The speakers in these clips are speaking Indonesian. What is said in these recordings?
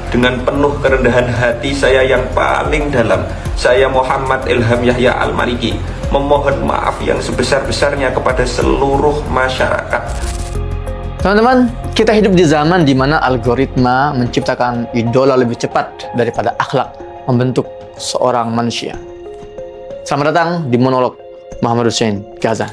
Dengan penuh kerendahan hati saya yang paling dalam, saya Muhammad Ilham Yahya Al-Maliki memohon maaf yang sebesar-besarnya kepada seluruh masyarakat. Teman-teman, kita hidup di zaman di mana algoritma menciptakan idola lebih cepat daripada akhlak membentuk seorang manusia. Selamat datang di monolog Muhammad Hussein Gaza.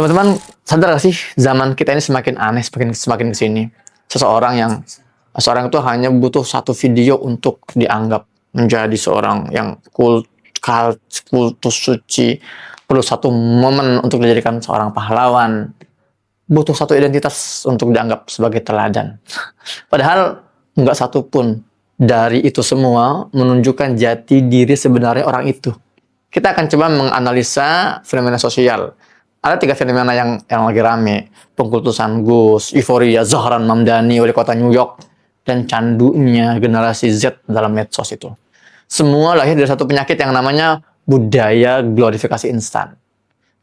Teman-teman, sadar gak sih zaman kita ini semakin aneh, semakin kesini. Seseorang itu hanya butuh satu video untuk dianggap menjadi seorang yang kultus suci, perlu satu momen untuk dijadikan seorang pahlawan, butuh satu identitas untuk dianggap sebagai teladan. Padahal nggak satu pun dari itu semua menunjukkan jati diri sebenarnya orang itu. Kita akan coba menganalisa fenomena sosial. Ada 3 fenomena yang lagi rame. Pengkultusan Gus, euforia Zahran Mamdani wali kota New York, dan candunya generasi Z dalam medsos itu. Semua lahir dari satu penyakit yang namanya budaya glorifikasi instan.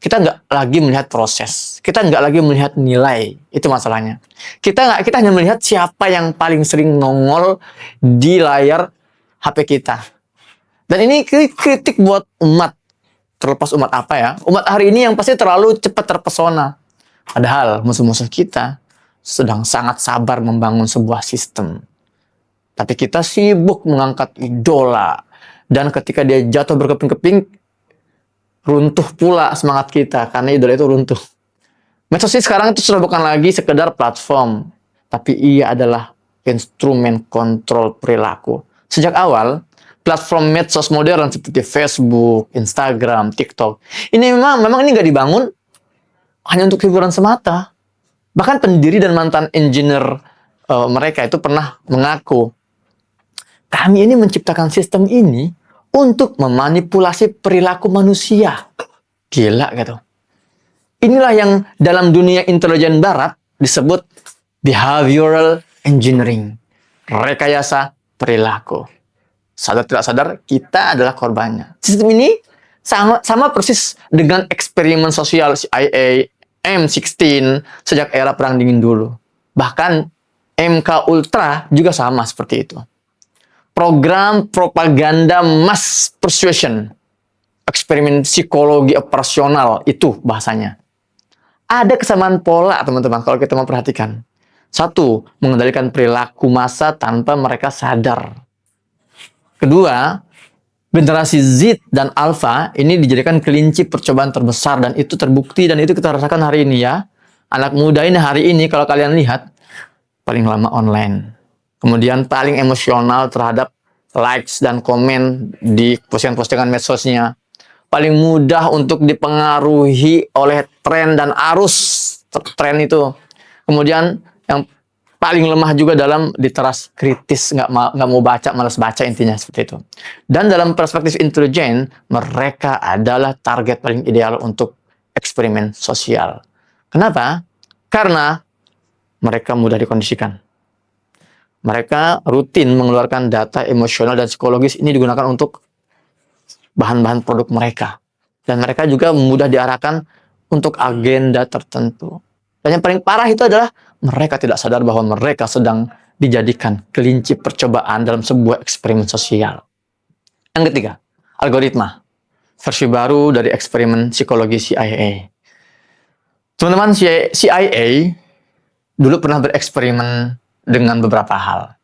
Kita nggak lagi melihat proses. Kita nggak lagi melihat nilai. Itu masalahnya. Kita hanya melihat siapa yang paling sering nongol di layar HP kita. Dan ini kritik buat umat. Terlepas umat apa ya, umat hari ini yang pasti terlalu cepat terpesona. Padahal musuh-musuh kita sedang sangat sabar membangun sebuah sistem. Tapi kita sibuk mengangkat idola. Dan ketika dia jatuh berkeping-keping, runtuh pula semangat kita karena idola itu runtuh. Medsos sekarang itu sudah bukan lagi sekedar platform, tapi ia adalah instrumen kontrol perilaku. Sejak awal, platform medsos modern seperti Facebook, Instagram, TikTok, ini memang ini nggak dibangun hanya untuk hiburan semata. Bahkan pendiri dan mantan engineer mereka itu pernah mengaku, kami ini menciptakan sistem ini untuk memanipulasi perilaku manusia. Gila gitu. Inilah yang dalam dunia intelijen barat disebut behavioral engineering, rekayasa perilaku. Sadar tidak sadar, kita adalah korbannya. Sistem ini sama persis dengan eksperimen sosial CIA M16 sejak era Perang Dingin dulu. Bahkan MK Ultra juga sama seperti itu. Program propaganda mass persuasion, eksperimen psikologi operasional, itu bahasanya. Ada kesamaan pola, teman-teman, kalau kita memperhatikan. 1. Mengendalikan perilaku massa tanpa mereka sadar. Kedua, generasi Z dan Alpha ini dijadikan kelinci percobaan terbesar, dan itu terbukti, dan itu kita rasakan hari ini ya. Anak muda ini hari ini kalau kalian lihat paling lama online. Kemudian paling emosional terhadap likes dan komen di postingan-postingan medsosnya. Paling mudah untuk dipengaruhi oleh tren dan arus tren itu. Kemudian yang paling lemah juga dalam literasi kritis, nggak mau baca, malas baca, intinya seperti itu. Dan dalam perspektif intelijen, mereka adalah target paling ideal untuk eksperimen sosial. Kenapa? Karena mereka mudah dikondisikan. Mereka rutin mengeluarkan data emosional dan psikologis, ini digunakan untuk bahan-bahan produk mereka. Dan mereka juga mudah diarahkan untuk agenda tertentu. Dan yang paling parah itu adalah mereka tidak sadar bahwa mereka sedang dijadikan kelinci percobaan dalam sebuah eksperimen sosial. Yang ketiga, algoritma. Versi baru dari eksperimen psikologi CIA. Teman-teman, CIA dulu pernah bereksperimen dengan beberapa hal.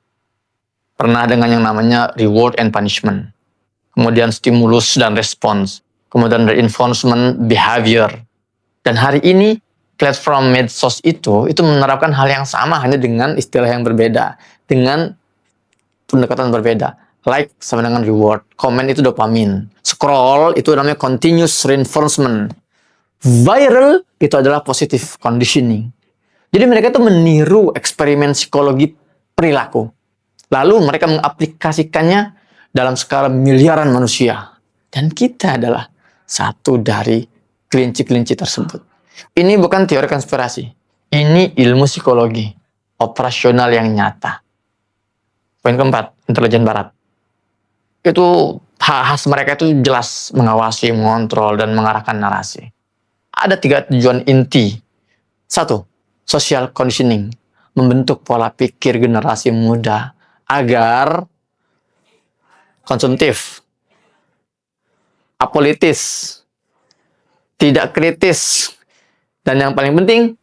Pernah dengan yang namanya reward and punishment. Kemudian stimulus dan respons. Kemudian reinforcement behavior. Dan hari ini platform medsos itu menerapkan hal yang sama, hanya dengan istilah yang berbeda, dengan pendekatan berbeda. Like sama dengan reward. Comment itu dopamin. Scroll itu namanya continuous reinforcement. Viral itu adalah positive conditioning. Jadi mereka tuh meniru eksperimen psikologi perilaku. Lalu mereka mengaplikasikannya dalam skala miliaran manusia. Dan kita adalah satu dari kelinci-kelinci tersebut. Ini bukan teori konspirasi. Ini ilmu psikologi operasional yang nyata. Poin keempat, intelijen barat. Itu khas mereka itu jelas mengawasi, mengontrol, dan mengarahkan narasi. Ada 3 tujuan inti. 1. Social conditioning. Membentuk pola pikir generasi muda agar konsumtif, apolitis, tidak kritis, dan yang paling penting,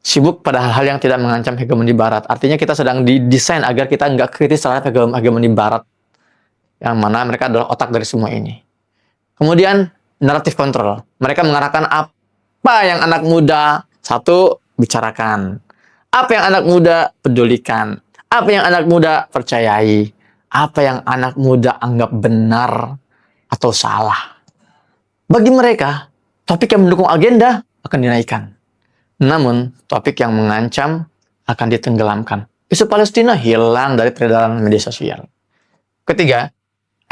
sibuk pada hal-hal yang tidak mengancam hegemoni barat. Artinya kita sedang didesain agar kita nggak kritis terhadap hegemoni barat, yang mana mereka adalah otak dari semua ini. Kemudian, naratif kontrol. Mereka mengarahkan apa yang anak muda, 1, bicarakan. Apa yang anak muda pedulikan. Apa yang anak muda percayai. Apa yang anak muda anggap benar atau salah. Bagi mereka, topik yang mendukung agenda akan dinaikkan. Namun, topik yang mengancam akan ditenggelamkan. Isu Palestina hilang dari peredaran media sosial. Ketiga,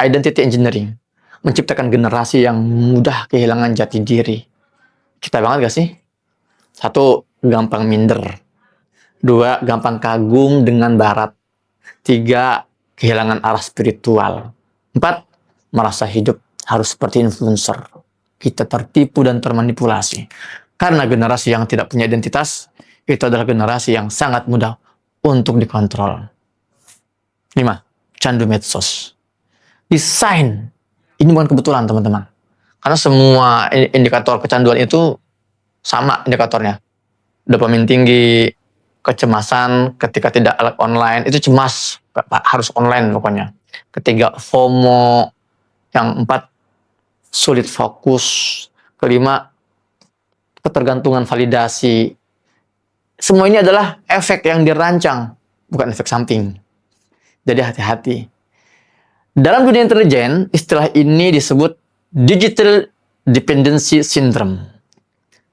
identity engineering. Menciptakan generasi yang mudah kehilangan jati diri. Kita banget gak sih? 1, gampang minder. 2, gampang kagum dengan barat. 3, kehilangan arah spiritual. 4, merasa hidup harus seperti influencer. Kita tertipu dan termanipulasi. Karena generasi yang tidak punya identitas, itu adalah generasi yang sangat mudah untuk dikontrol. 5, candu medsos. Desain. Ini bukan kebetulan, teman-teman. Karena semua indikator kecanduan itu sama indikatornya. Dopamin tinggi, kecemasan ketika tidak online, itu cemas. Harus online pokoknya. Ketiga, FOMO. Yang 4, sulit fokus. Kelima, ketergantungan validasi. Semua ini adalah efek yang dirancang, bukan efek samping. Jadi hati-hati. Dalam dunia intelijen, istilah ini disebut digital dependency syndrome.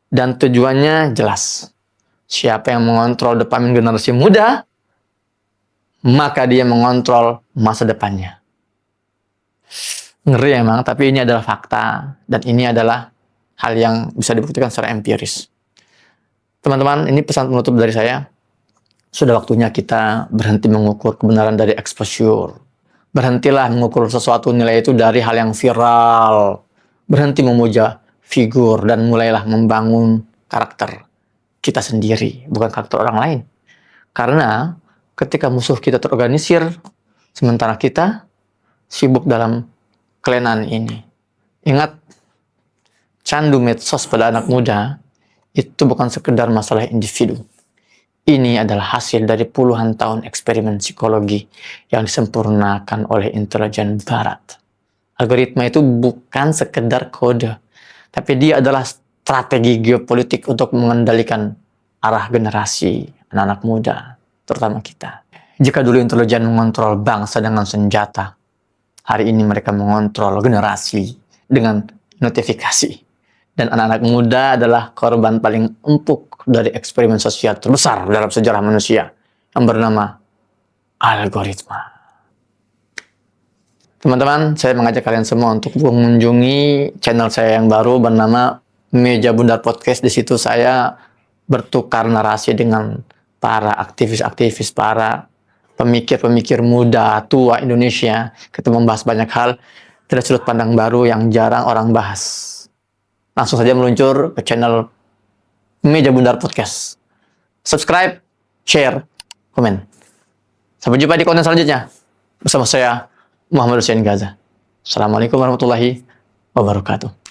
Dan tujuannya jelas. Siapa yang mengontrol dopamin generasi muda, maka dia mengontrol masa depannya. Ngeri emang, tapi ini adalah fakta. Dan ini adalah hal yang bisa dibuktikan secara empiris. Teman-teman, ini pesan penutup dari saya. Sudah waktunya kita berhenti mengukur kebenaran dari exposure. Berhentilah mengukur sesuatu nilai itu dari hal yang viral. Berhenti memuja figur dan mulailah membangun karakter kita sendiri, bukan karakter orang lain. Karena ketika musuh kita terorganisir, sementara kita sibuk dalam kelainan ini. Ingat, candu medsos pada anak muda itu bukan sekedar masalah individu. Ini adalah hasil dari puluhan tahun eksperimen psikologi yang disempurnakan oleh intelijen barat. Algoritma itu bukan sekedar kode, tapi dia adalah strategi geopolitik untuk mengendalikan arah generasi anak-anak muda, terutama kita. Jika dulu intelijen mengontrol bangsa dengan senjata, hari ini mereka mengontrol generasi dengan notifikasi. Dan anak-anak muda adalah korban paling empuk dari eksperimen sosial terbesar dalam sejarah manusia yang bernama algoritma. Teman-teman, saya mengajak kalian semua untuk mengunjungi channel saya yang baru bernama Meja Bundar Podcast. Di situ saya bertukar narasi dengan para aktivis-aktivis, para pemikir-pemikir muda, tua Indonesia. Kita membahas banyak hal dari sudut pandang baru yang jarang orang bahas. Langsung saja meluncur ke channel Meja Bundar Podcast. Subscribe, share, komen. Sampai jumpa di konten selanjutnya. Bersama saya, Muhammad Hussein Gaza. Assalamualaikum warahmatullahi wabarakatuh.